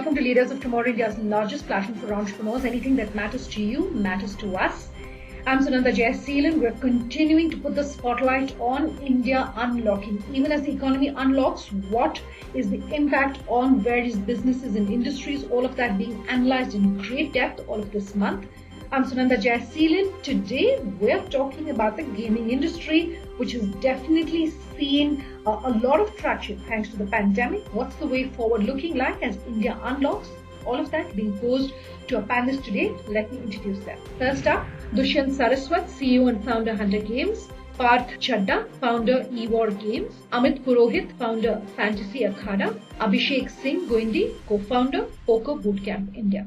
welcome to Leaders of Tomorrow, India's largest platform for entrepreneurs. Anything that matters to you matters to us. I'm Sunanda Jayasheelan. We're continuing to put the spotlight on India unlocking. Even as the economy unlocks, what is the impact on various businesses and industries? All of that being analyzed in great depth all of this month. I'm Sunanda Jayasheelan. Today, we're talking about the gaming industry, which has definitely seen a lot of traction thanks to the pandemic. What's the way forward looking like as India unlocks? All of that being posed to our panelists today. Let me introduce them. First up, Dushyanth Saraswat, CEO and Founder, Hunter Games. Parth Chadha, Founder, EWar Games. Amit Purohit, Founder, Fantasy Akhada. Abhishek Singh Goindi, Co-Founder, Poker Bootcamp India.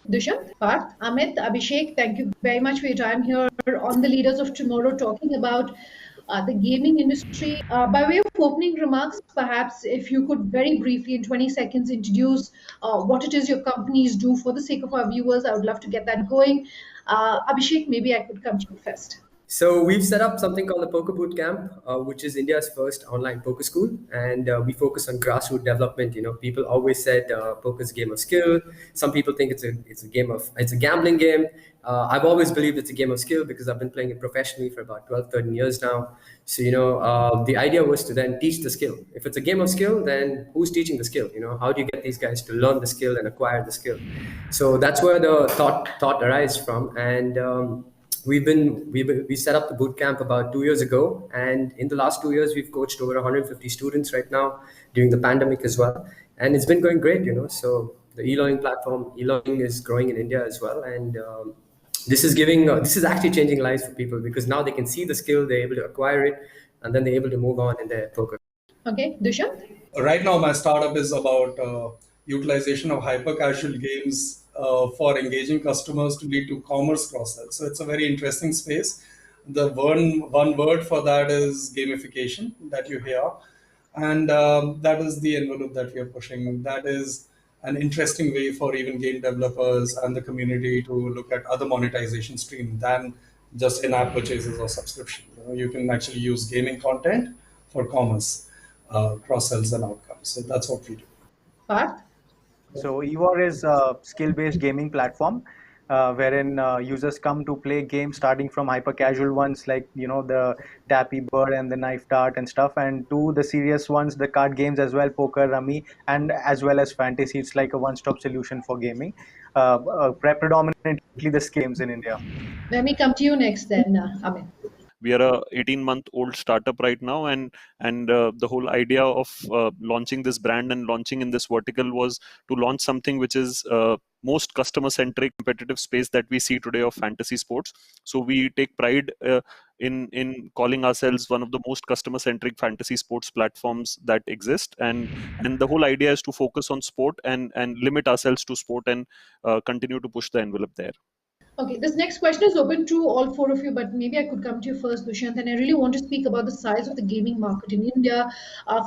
Dushyanth, Parth, Amit, Abhishek, thank you very much for your time here on the Leaders of Tomorrow, talking about the gaming industry. By way of opening remarks, perhaps if you could very briefly, in 20 seconds, introduce what it is your companies do for the sake of our viewers. I would love to get that going. Abhishek, maybe I could come to you first. So we've set up something called the Poker Bootcamp, which is India's first online poker school, and we focus on grassroots development. You know, people always said poker is a game of skill. Some people think it's a gambling game. I've always believed it's a game of skill because I've been playing it professionally for about 12, 13 years now. So the idea was to then teach the skill. If it's a game of skill, then who's teaching the skill? You know, how do you get these guys to learn the skill and acquire the skill? So that's where the thought arises from, and we set up the bootcamp about 2 years ago, and in the last 2 years we've coached over 150 students right now during the pandemic as well, and it's been going great. So the e-learning platform, e-learning is growing in India as well, and this is actually changing lives for people because now they can see the skill, they're able to acquire it, and then they're able to move on in their poker. Okay, Dushyanth? Right now my startup is about utilization of hyper casual games for engaging customers to lead to commerce cross-sell. So it's a very interesting space. The one word for that is gamification that you hear. And that is the envelope that we are pushing. That is an interesting way for even game developers and the community to look at other monetization stream than just in-app purchases or subscription. You can actually use gaming content for commerce, cross-sells and outcomes. So that's what we do. Parth? So EWar is a skill-based gaming platform wherein users come to play games starting from hyper-casual ones like, the Tappy Bird and the Knife Dart and stuff, and to the serious ones, the card games as well, poker, rummy, and as well as fantasy. It's like a one-stop solution for gaming, predominantly the games in India. Let me come to you next then, Amit. We are a 18-month-old startup right now, and the whole idea of launching this brand and launching in this vertical was to launch something which is most customer-centric competitive space that we see today of fantasy sports. So we take pride in calling ourselves one of the most customer-centric fantasy sports platforms that exist, and the whole idea is to focus on sport and limit ourselves to sport and continue to push the envelope there. Okay, this next question is open to all four of you, but maybe I could come to you first, Dushyanth. And I really want to speak about the size of the gaming market in India.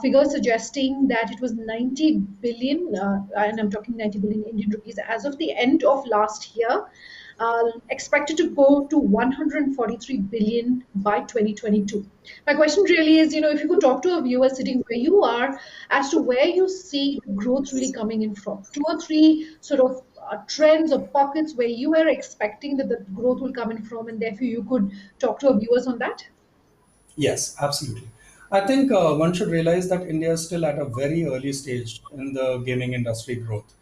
Figures suggesting that it was 90 billion, and I'm talking 90 billion Indian rupees as of the end of last year, expected to go to 143 billion by 2022. My question really is, if you could talk to a viewer sitting where you are as to where you see growth really coming in from. 2 or 3 sort of trends or pockets where you are expecting that the growth will come in from, and therefore you could talk to our viewers on that? Yes, absolutely. I think one should realize that India is still at a very early stage in the gaming industry growth.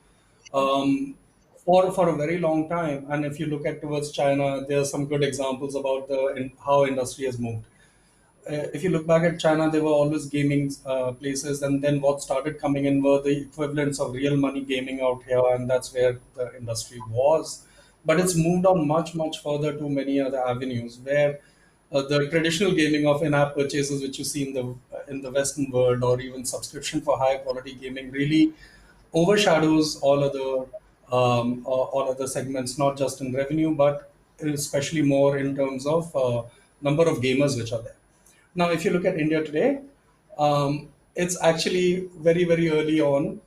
For a very long time, and if you look at towards China, there are some good examples about how industry has moved. If you look back at China, there were always gaming places, and then what started coming in were the equivalents of real money gaming out here, and that's where the industry was. But it's moved on much, much further to many other avenues where the traditional gaming of in-app purchases, which you see in the Western world, or even subscription for high quality gaming, really overshadows all other all other segments, not just in revenue, but especially more in terms of number of gamers which are there. Now, if you look at India today, it's actually very, very early on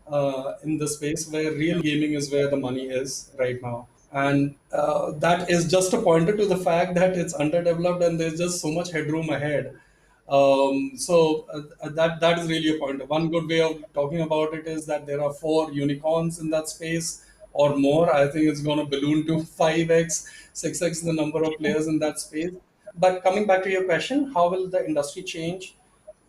in the space where real gaming is where the money is right now. And that is just a pointer to the fact that it's underdeveloped and there's just so much headroom ahead. That is really a point. One good way of talking about it is that there are 4 unicorns in that space or more. I think it's going to balloon to 5x, 6x the number of players in that space. But coming back to your question, how will the industry change?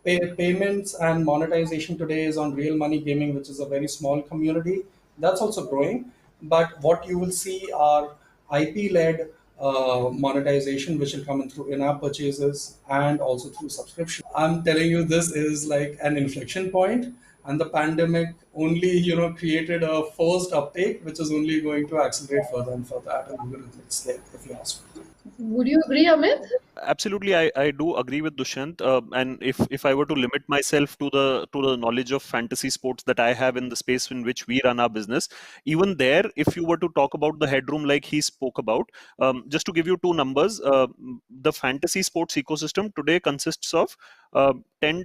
Payments and monetization today is on real money gaming, which is a very small community. That's also growing. But what you will see are IP-led monetization, which will come in through in-app purchases and also through subscription. I'm telling you, this is like an inflection point, and the pandemic only, created a forced uptake, which is only going to accelerate further and further at a logarithmic scale, if you ask me. Would you agree, Amit? Absolutely, I do agree with Dushyant. And if I were to limit myself to the knowledge of fantasy sports that I have in the space in which we run our business, even there, if you were to talk about the headroom like he spoke about, just to give you two numbers, the fantasy sports ecosystem today consists of 10,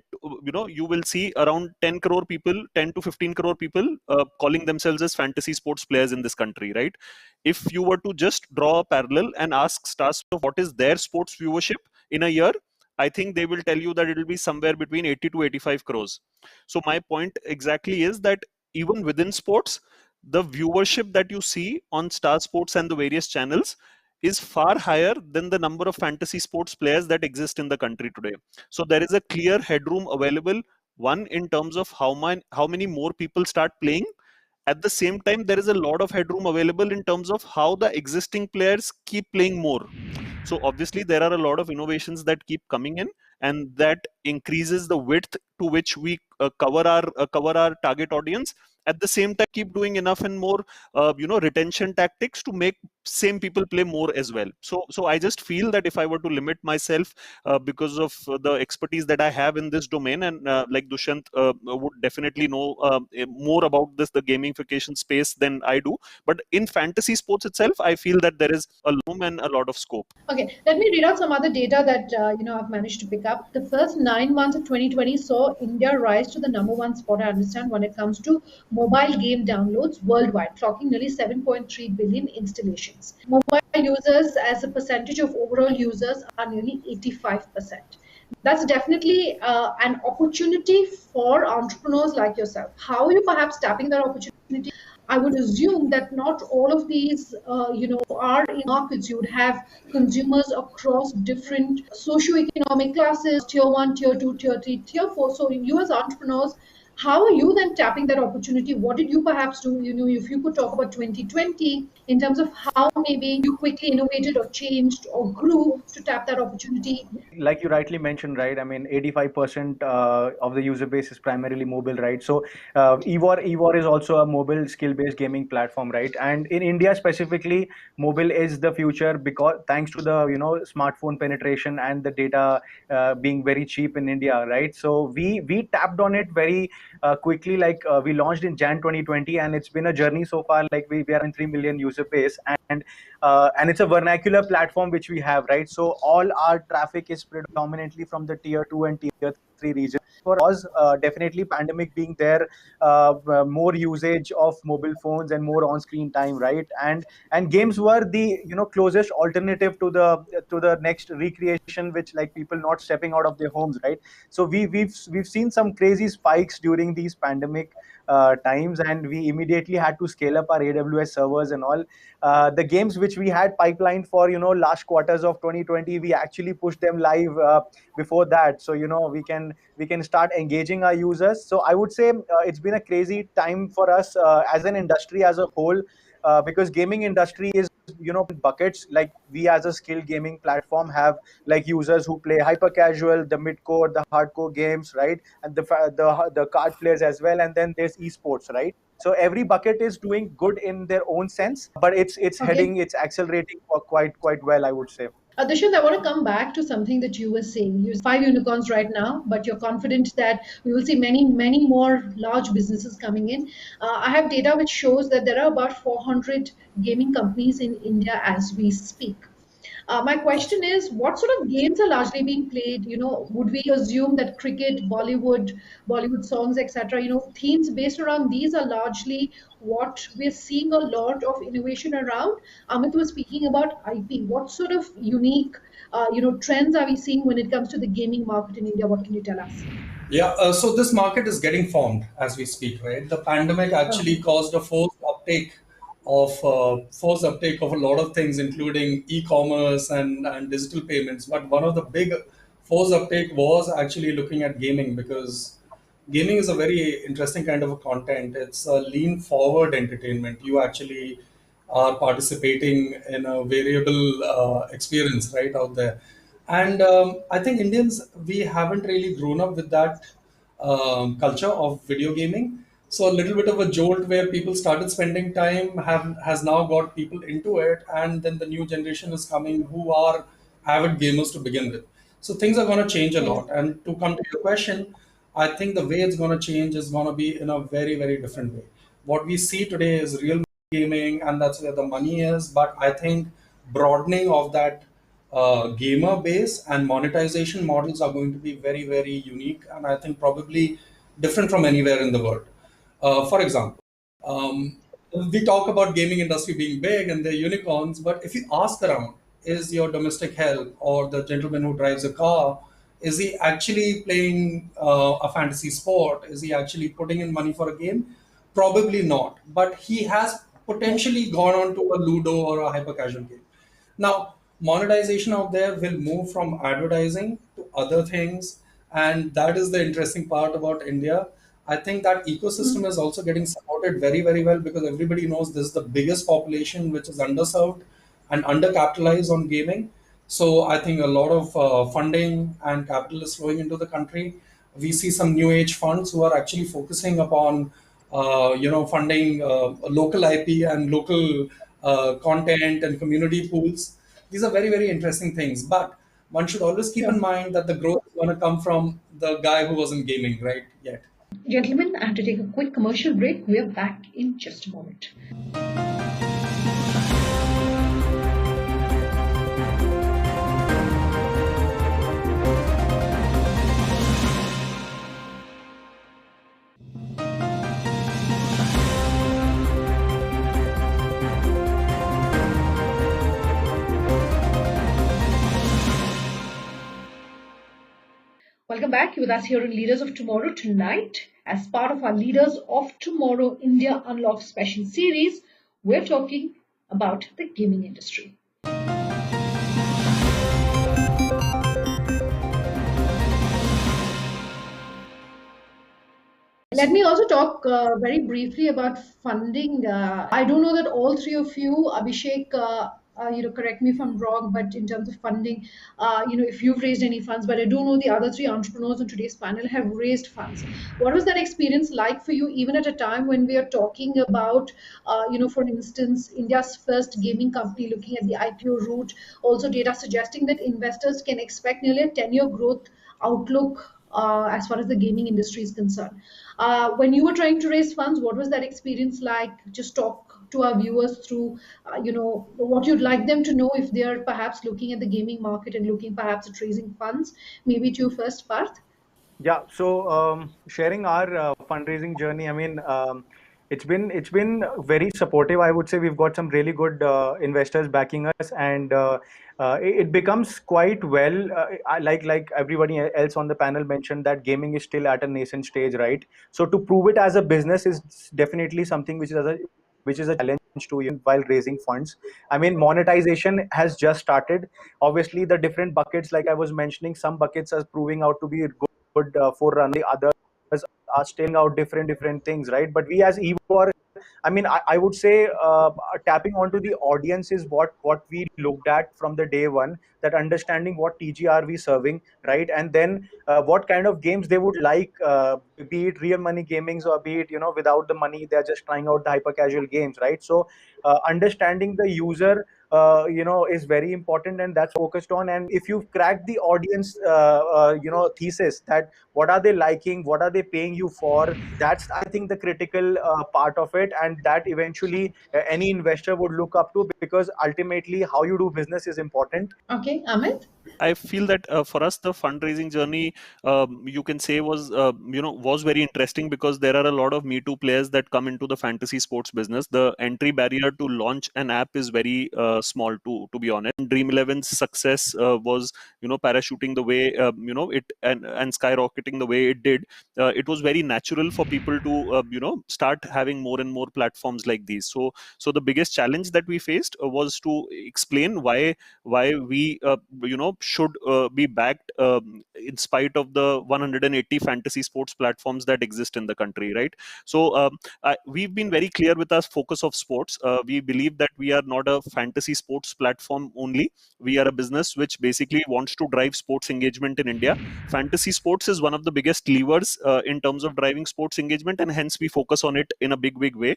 you will see around 10 crore people, 10 to 15 crore people calling themselves as fantasy sports players in this country, right? If you were to just draw a parallel and ask stars of what is their sports viewership in a year, I think they will tell you that it will be somewhere between 80 to 85 crores. So my point exactly is that even within sports, the viewership that you see on Star Sports and the various channels is far higher than the number of fantasy sports players that exist in the country today. So there is a clear headroom available, one in terms of how many more people start playing. At the same time, there is a lot of headroom available in terms of how the existing players keep playing more. So obviously there are a lot of innovations that keep coming in, and that increases the width to which we cover our target audience. At the same time, keep doing enough and more retention tactics to make same people play more as well. So I just feel that if I were to limit myself because of the expertise that I have in this domain, and like Dushyant would definitely know more about the gamification space than I do, but in fantasy sports itself, I feel that there is a room and a lot of scope. Okay, let me read out some other data that I've managed to pick up. The first 9 months of 2020 saw India rise to the number one spot, I understand, when it comes to mobile game downloads worldwide, clocking nearly 7.3 billion installations. Mobile users as a percentage of overall users are nearly 85%. That's definitely an opportunity for entrepreneurs like yourself. How are you perhaps tapping that opportunity? I would assume that not all of these, are in markets. You would have consumers across different socioeconomic classes, tier one, tier two, tier three, tier four. So you as entrepreneurs, how are you then tapping that opportunity? What did you perhaps do? If you could talk about 2020 in terms of how maybe you quickly innovated or changed or grew to tap that opportunity. Like you rightly mentioned, right? I mean, 85% of the user base is primarily mobile, right? So EWar is also a mobile skill-based gaming platform, right? And in India specifically, mobile is the future because thanks to the smartphone penetration and the data being very cheap in India, right? So we tapped on it very quickly. Like we launched in Jan 2020, and it's been a journey so far. Like we are in 3 million user base, and it's a vernacular platform which we have, right? So all our traffic is predominantly from the tier 2 and tier 3 regions. For us, definitely pandemic being there, more usage of mobile phones and more on-screen time, right? And games were the closest alternative to the next recreation, which like people not stepping out of their homes, right? So we've seen some crazy spikes during these pandemic times, and we immediately had to scale up our AWS servers and all. The games which we had pipelined for last quarters of 2020, we actually pushed them live before that, so we can start engaging our users. So I would say it's been a crazy time for us as an industry as a whole, because gaming industry is buckets. Like we as a skill gaming platform have like users who play hyper casual, the mid core, the hardcore games, right? And the card players as well, and then there's esports, right? So every bucket is doing good in their own sense, but it's Okay. accelerating quite well, I would say. Dushyanth, I want to come back to something that you were saying. You 5 unicorns right now, but you're confident that we will see many, many more large businesses coming in. I have data which shows that there are about 400 gaming companies in India as we speak. My question is, what sort of games are largely being played? Would we assume that cricket, Bollywood songs, etc., themes based around these are largely what we're seeing a lot of innovation around? Amit was speaking about IP. What sort of unique, trends are we seeing when it comes to the gaming market in India? What can you tell us? Yeah, so this market is getting formed as we speak, right? The pandemic actually caused a forced uptake of a lot of things, including e-commerce and digital payments. But one of the big forced uptake was actually looking at gaming, because gaming is a very interesting kind of a content. It's a lean forward entertainment. You actually are participating in a variable experience right out there. And I think Indians, we haven't really grown up with that culture of video gaming. So a little bit of a jolt where people started spending time has now got people into it, and then the new generation is coming who are avid gamers to begin with. So things are going to change a Yes. lot. And to come to your question, I think the way it's going to change is going to be in a very, very different way. What we see today is real gaming, and that's where the money is. But I think broadening of that gamer base and monetization models are going to be very, very unique, and I think probably different from anywhere in the world. For example, um, we talk about gaming industry being big and they're unicorns, but if you ask around, is your domestic help or the gentleman who drives a car, is he actually playing a fantasy sport? Is he actually putting in money for a game? Probably not, but he has potentially gone on to a Ludo or a hyper casual game. Now, monetization out there will move from advertising to other things, and that is the interesting part about India. I think that ecosystem is also getting supported very, very well, because everybody knows this is the biggest population which is underserved and undercapitalized on gaming. So I think a lot of funding and capital is flowing into the country. We see some new age funds who are actually focusing upon, funding local IP and local content and community pools. These are very, very interesting things. But one should always keep in Sure. mind that the growth is going to come from the guy who wasn't gaming right yet. Gentlemen, I have to take a quick commercial break. We're back in just a moment. Welcome back. You're with us here in Leaders of Tomorrow tonight. As part of our Leaders of Tomorrow India Unlocked special series, we're talking about the gaming industry. Let me also talk very briefly about funding. I don't know that all three of you, Abhishek, correct me if I'm wrong, but in terms of funding, if you've raised any funds, but I do know the other three entrepreneurs on today's panel have raised funds. What was that experience like for you, even at a time when we are talking about, for instance, India's first gaming company looking at the IPO route, also data suggesting that investors can expect nearly a 10-year growth outlook as far as the gaming industry is concerned. When you were trying to raise funds, what was that experience like? Just talk to our viewers through, what you'd like them to know if they are perhaps looking at the gaming market and looking perhaps at raising funds. Maybe to you first, Parth. Yeah, so sharing our fundraising journey, I mean, it's been very supportive. I would say we've got some really good investors backing us, and it becomes quite well. Like everybody else on the panel mentioned, that gaming is still at a nascent stage, right? So to prove it as a business is definitely something which is a challenge to you while raising funds. I mean, monetization has just started. Obviously, the different buckets, like I was mentioning, some buckets are proving out to be good forerunner. The others are still out different things, right? But we as EWar, I mean, I would say tapping onto the audience is what we looked at from the day one. that understanding what TG are we serving, right? And then what kind of games they would like, be it real money gamings or be it, without the money, they're just trying out the hyper casual games, right? So understanding the user is very important, and that's focused on. And if you've cracked the audience thesis, that what are they liking, what are they paying you for, that's, I think, the critical part of it, and that eventually any investor would look up to, because ultimately how you do business is important. Okay, Amit? I feel that for us, the fundraising journey, you can say, was very interesting, because there are a lot of Me Too players that come into the fantasy sports business. The entry barrier to launch an app is very small, to be honest. Dream 11's success was, parachuting the way, it and skyrocketing the way it did. It was very natural for people to, start having more and more platforms like these. So the biggest challenge that we faced was to explain why we should be backed, in spite of the 180 fantasy sports platforms that exist in the country, right? So we've been very clear with our focus of sports. We believe that we are not a fantasy sports platform only. We are a business which basically wants to drive sports engagement in India. Fantasy sports is one of the biggest levers in terms of driving sports engagement, and hence we focus on it in a big way.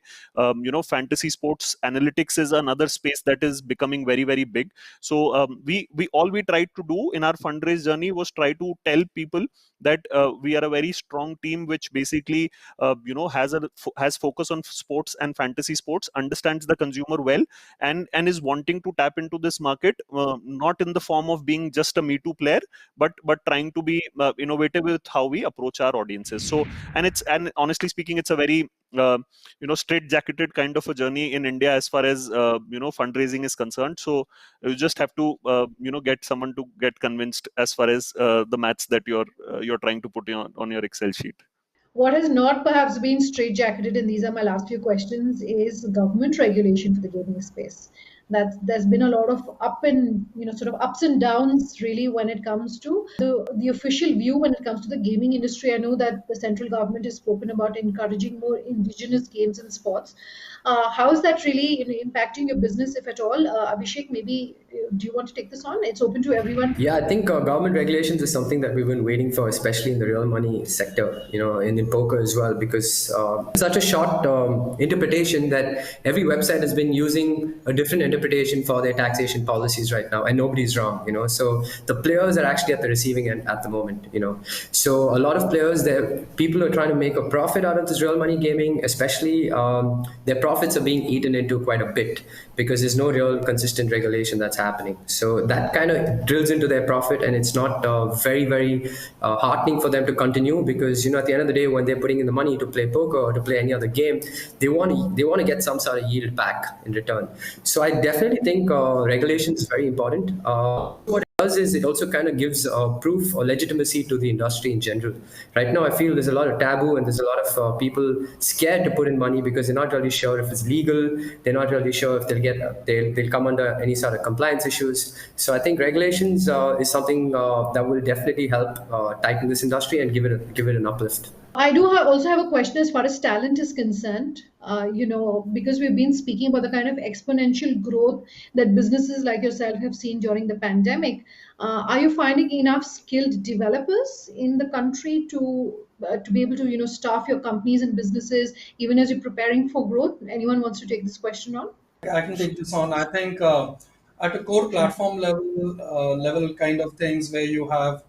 Fantasy sports analytics is another space that is becoming very, very big. So we all we tried to do in our fundraise journey was try to tell people that we are a very strong team which basically has focus on sports and fantasy sports, understands the consumer well, and is wanting to tap into this market, not in the form of being just a Me Too player, but trying to be innovative with how we approach our audiences. So and honestly speaking, it's a very straight jacketed kind of a journey in India as far as fundraising is concerned. So you just have to get someone to get convinced as far as the maths that you're trying to put on your Excel sheet. What has not perhaps been straitjacketed, and these are my last few questions, is government regulation for the gaming space. That there's been a lot of sort of ups and downs really when it comes to the official view when it comes to the gaming industry. I know that the central government has spoken about encouraging more indigenous games and sports. How is that really impacting your business, if at all? Abhishek, maybe do you want to take this on? It's open to everyone. Yeah, I think government regulations is something that we've been waiting for, especially in the real money sector, and in poker as well, because such a short interpretation that every website has been using a different interpretation for their taxation policies right now, and nobody's wrong, So the players are actually at the receiving end at the moment, So a lot of players, people are trying to make a profit out of this real money gaming, especially their profits are being eaten into quite a bit because there's no real consistent regulation that's happening. So that kind of drills into their profit, and it's not very, very heartening for them to continue, because at the end of the day, when they're putting in the money to play poker or to play any other game, they want to get some sort of yield back in return. So I definitely think regulation is very important. What it does is it also kind of gives proof or legitimacy to the industry in general. Right now, I feel there's a lot of taboo, and there's a lot of people scared to put in money because they're not really sure if it's legal. They're not really sure if they'll come under any sort of compliance issues. So I think regulations is something that will definitely help tighten this industry and give it an uplift. I do also have a question as far as talent is concerned. Because we've been speaking about the kind of exponential growth that businesses like yourself have seen during the pandemic. Are you finding enough skilled developers in the country to be able to staff your companies and businesses even as you're preparing for growth? Anyone wants to take this question on? I can take this on. I think at a core platform level kind of things where you have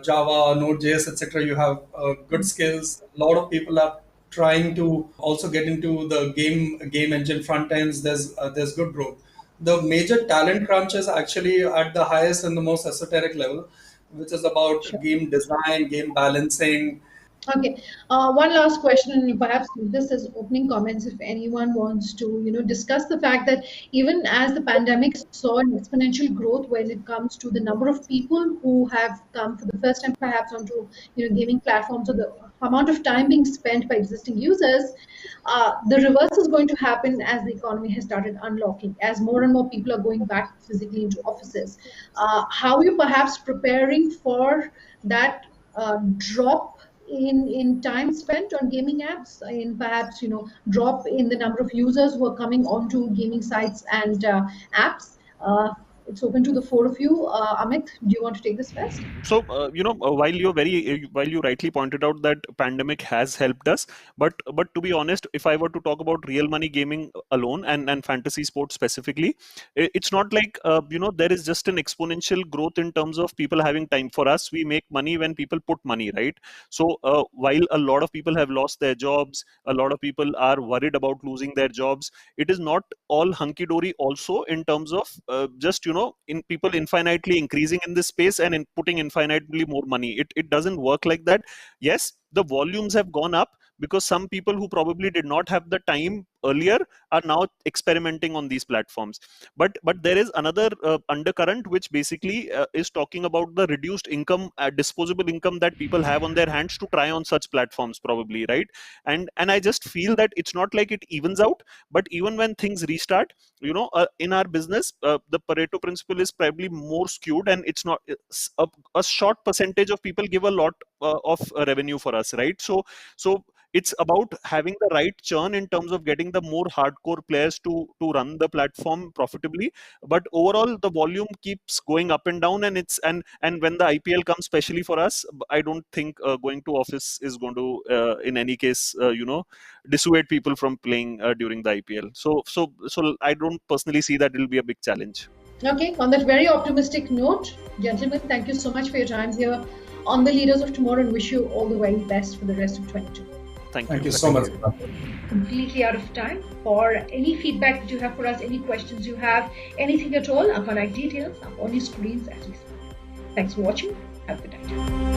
Java, Node.js, etc. You have good skills. A lot of people are trying to also get into the game engine front ends. There's good growth. The major talent crunch is actually at the highest and the most esoteric level, which is about game design, game balancing. Okay. One last question, and perhaps this is opening comments if anyone wants to, discuss the fact that even as the pandemic saw an exponential growth when it comes to the number of people who have come for the first time, perhaps onto, gaming platforms, or the amount of time being spent by existing users, the reverse is going to happen as the economy has started unlocking, as more and more people are going back physically into offices. How are you perhaps preparing for that drop in time spent on gaming apps, in perhaps drop in the number of users who are coming onto gaming sites and apps? It's open to the four of you. Amit, do you want to take this first? So while you rightly pointed out that pandemic has helped us, but to be honest, if I were to talk about real money gaming alone and fantasy sports specifically, it's not like there is just an exponential growth in terms of people having time. For us, we make money when people put money, right? So while a lot of people have lost their jobs, a lot of people are worried about losing their jobs, it is not all hunky dory also in terms of just in people infinitely increasing in this space and in putting infinitely more money. It doesn't work like that. Yes, the volumes have gone up because some people who probably did not have the time earlier are now experimenting on these platforms. But there is another undercurrent which basically is talking about the reduced income, disposable income that people have on their hands to try on such platforms probably, right? And I just feel that it's not like it evens out, but even when things restart, in our business, the Pareto principle is probably more skewed, and it's not a short percentage of people give a lot of revenue for us, right? So it's about having the right churn in terms of getting the more hardcore players to run the platform profitably. But overall, the volume keeps going up and down, and and when the IPL comes, especially for us, I don't think going to office is going to in any case dissuade people from playing during the IPL. So I don't personally see that it'll be a big challenge. Okay, on that very optimistic note, gentlemen, thank you so much for your time here on the Leaders of Tomorrow, and wish you all the very best for the rest of 22. Thank you so much. Completely out of time. For any feedback that you have for us, any questions you have, anything at all, our contact details are on your screens as we speak. Thanks for watching. Have a good night.